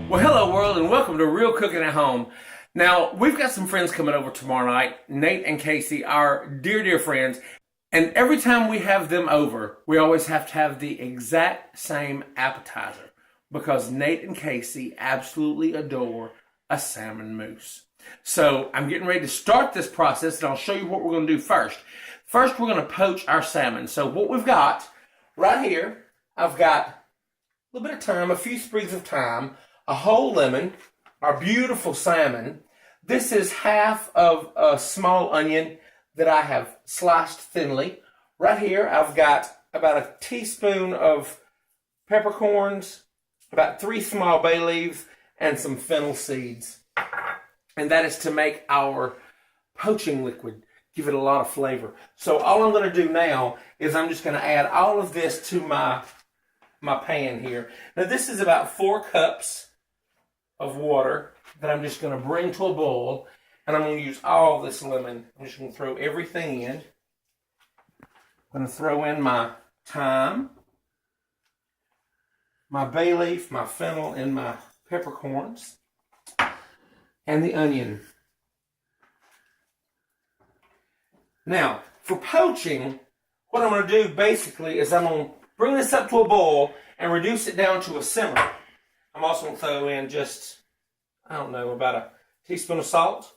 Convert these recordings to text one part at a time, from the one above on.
Well, hello world, and welcome to Real Cooking at Home. Now, we've got some friends coming over tomorrow night, Nate and Casey, our dear friends. And every time we have them over, we always have to have the exact same appetizer because Nate and Casey absolutely adore a salmon mousse. So I'm getting ready to start this process, and I'll show you what we're going to do first. First, we're going to poach our salmon. So what we've got right here, I've got a little bit of thyme, a few sprigs of thyme, a whole lemon, our beautiful salmon. This is half of a small onion that I have sliced thinly. Right here, I've got about a teaspoon of peppercorns, about 3 small bay leaves, and some fennel seeds. And that is to make our poaching liquid, give it a lot of flavor. So all I'm going to do now is I'm just going to add all of this to my pan here. Now this is about 4 cups of water that I'm just going to bring to a boil, and I'm going to use all this lemon. I'm just going to throw everything in. I'm going to throw in my thyme, my bay leaf, my fennel, and my peppercorns, and the onion. Now, for poaching, what I'm going to do basically is I'm going to bring this up to a boil and reduce it down to a simmer. I'm also going to throw in just, I don't know, about a teaspoon of salt,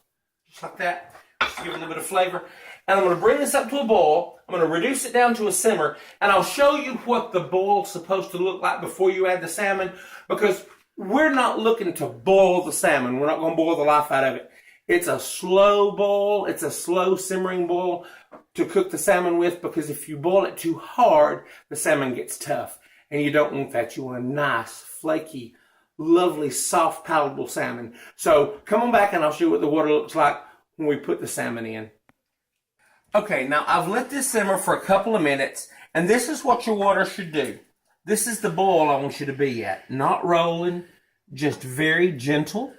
just like that, just to give it a little bit of flavor. And I'm going to bring this up to a boil. I'm going to reduce it down to a simmer, and I'll show you what the boil's supposed to look like before you add the salmon, because we're not looking to boil the salmon. We're not going to boil the life out of it. It's a slow boil. It's a slow simmering boil to cook the salmon with, because if you boil it too hard, the salmon gets tough, and you don't want that. You want a nice, flaky, lovely, soft, palatable salmon. So come on back and I'll show you what the water looks like when we put the salmon in. Okay, now I've let this simmer for a couple of minutes, and this is what your water should do. This is the boil I want you to be at. Not rolling, just very gentle.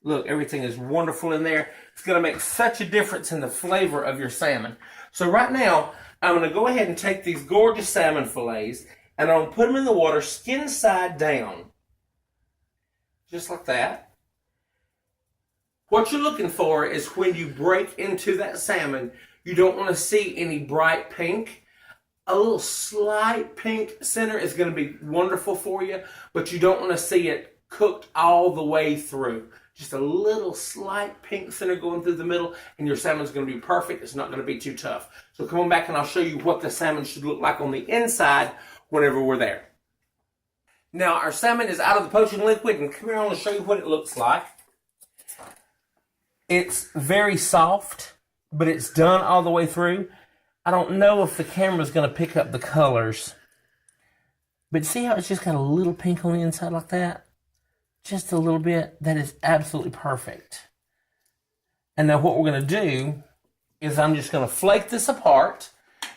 Look, everything is wonderful in there. It's going to make such a difference in the flavor of your salmon. So right now, I'm going to go ahead and take these gorgeous salmon fillets, and I'm going to put them in the water skin side down. Just like that. What you're looking for is when you break into that salmon, you don't want to see any bright pink. A little slight pink center is going to be wonderful for you, but you don't want to see it cooked all the way through. Just a little slight pink center going through the middle, and your salmon's going to be perfect. It's not going to be too tough. So come on back and I'll show you what the salmon should look like on the inside whenever we're there. Now, our salmon is out of the poaching liquid, and come here, I want to show you what it looks like. It's very soft, but it's done all the way through. I don't know if the camera's going to pick up the colors, but see how it's just got a little pink on the inside like that? Just a little bit. That is absolutely perfect. And now what we're going to do is I'm just going to flake this apart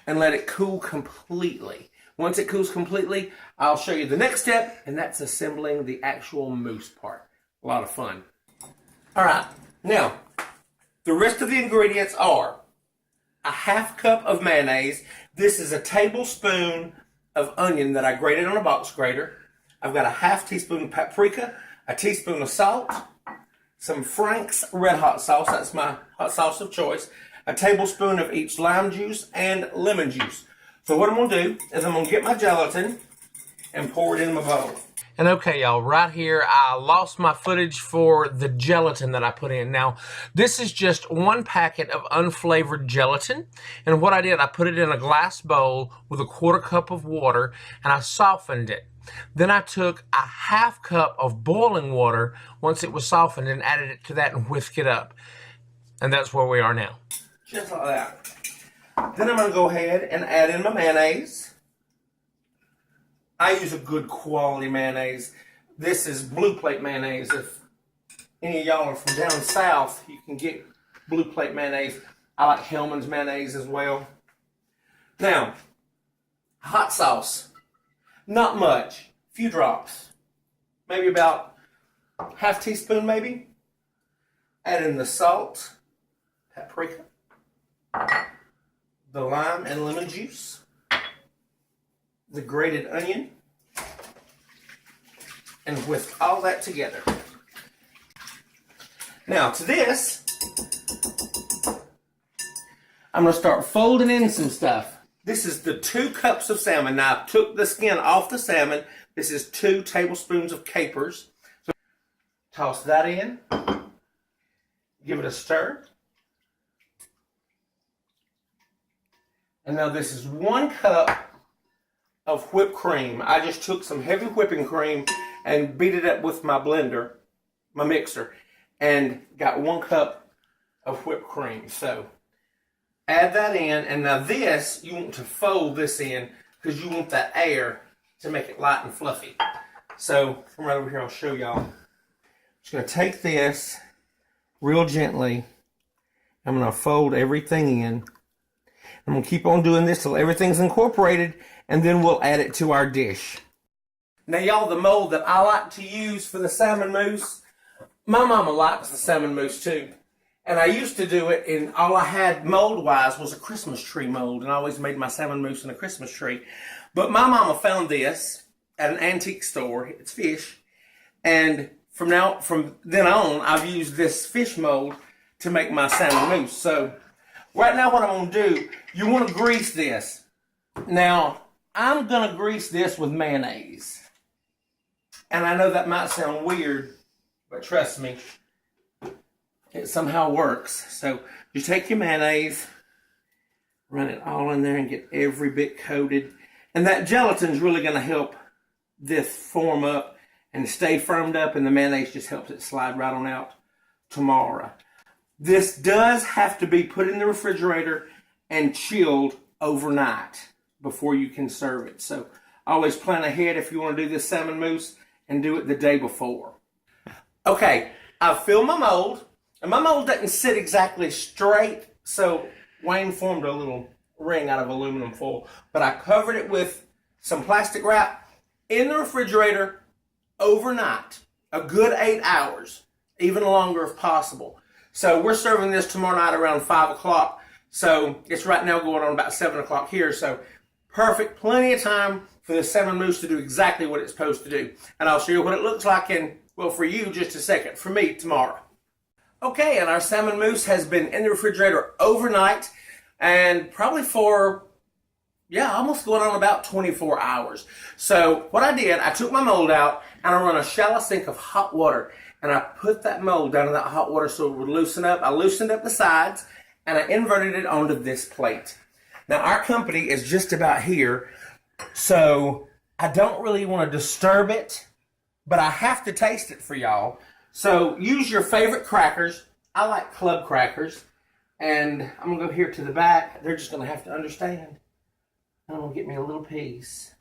and let it cool completely. Once it cools completely, I'll show you the next step, and that's assembling the actual mousse part. A lot of fun. All right, now, the rest of the ingredients are a ½ cup of mayonnaise. This is a tablespoon of onion that I grated on a box grater. I've got a ½ teaspoon of paprika, a teaspoon of salt, some Frank's Red Hot sauce, that's my hot sauce of choice, a tablespoon of each lime juice and lemon juice. So what I'm going to do is I'm going to get my gelatin and pour it in my bowl. And okay, y'all, right here, I lost my footage for the gelatin that I put in. Now, this is just 1 packet of unflavored gelatin. And what I did, I put it in a glass bowl with a ¼ cup of water, and I softened it. Then I took a ½ cup of boiling water once it was softened and added it to that and whisked it up. And that's where we are now. Just like that. Then I'm going to go ahead and add in my mayonnaise. I use a good quality mayonnaise. This is Blue Plate mayonnaise. If any of y'all are from down south, you can get Blue Plate mayonnaise. I like Hellman's mayonnaise as well. Now, hot sauce. Not much. A few drops. Maybe about ½ teaspoon maybe. Add in the salt, paprika, the lime and lemon juice, the grated onion, and whisk all that together. Now to this, I'm going to start folding in some stuff. This is the 2 cups of salmon. Now I took the skin off the salmon. This is 2 tablespoons of capers. So toss that in. Give it a stir. And now this is 1 cup of whipped cream. I just took some heavy whipping cream and beat it up with my blender, my mixer, and got 1 cup of whipped cream. So add that in, and now this, you want to fold this in because you want that air to make it light and fluffy. So from right over here, I'll show y'all. I'm just going to take this real gently. I'm going to fold everything in. I'm going to keep on doing this till everything's incorporated, and then we'll add it to our dish. Now, y'all, the mold that I like to use for the salmon mousse, my mama likes the salmon mousse too. And I used to do it, and all I had mold-wise was a Christmas tree mold, and I always made my salmon mousse in a Christmas tree. But my mama found this at an antique store. It's fish. And from then on, I've used this fish mold to make my salmon mousse. So right now what I'm going to do, you want to grease this. Now, I'm going to grease this with mayonnaise. And I know that might sound weird, but trust me, it somehow works. So you take your mayonnaise, run it all in there and get every bit coated. And that gelatin's really going to help this form up and stay firmed up, and the mayonnaise just helps it slide right on out tomorrow. This does have to be put in the refrigerator and chilled overnight before you can serve it. So always plan ahead if you want to do this salmon mousse, and do it the day before. Okay, I've filled my mold, and my mold doesn't sit exactly straight, so Wayne formed a little ring out of aluminum foil, but I covered it with some plastic wrap in the refrigerator overnight, a good 8 hours, even longer if possible. So we're serving this tomorrow night around 5 o'clock, so it's right now going on about 7 o'clock here, so perfect, plenty of time for the salmon mousse to do exactly what it's supposed to do. And I'll show you what it looks like in, well, for you, just a second. For me, tomorrow. Okay, and our salmon mousse has been in the refrigerator overnight, and probably for, almost going on about 24 hours. So what I did, I took my mold out, and I run a shallow sink of hot water, and I put that mold down in that hot water so it would loosen up. I loosened up the sides, and I inverted it onto this plate. Now, our company is just about here, so I don't really want to disturb it, but I have to taste it for y'all. So use your favorite crackers. I like club crackers. And I'm going to go here to the back. They're just going to have to understand. I'm going to get me a little piece.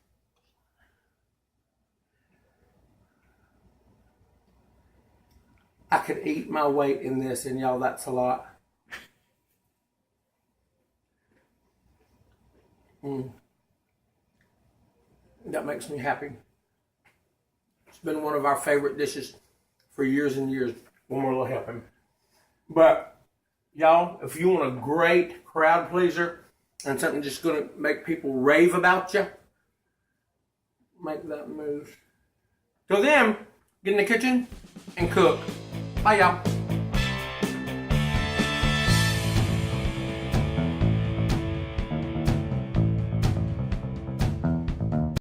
I could eat my weight in this, and y'all, that's a lot. That makes me happy. It's been one of our favorite dishes for years and years. One more little helping. But, y'all, if you want a great crowd pleaser and something just going to make people rave about you, make that move. Till then, get in the kitchen and cook. Bye, y'all.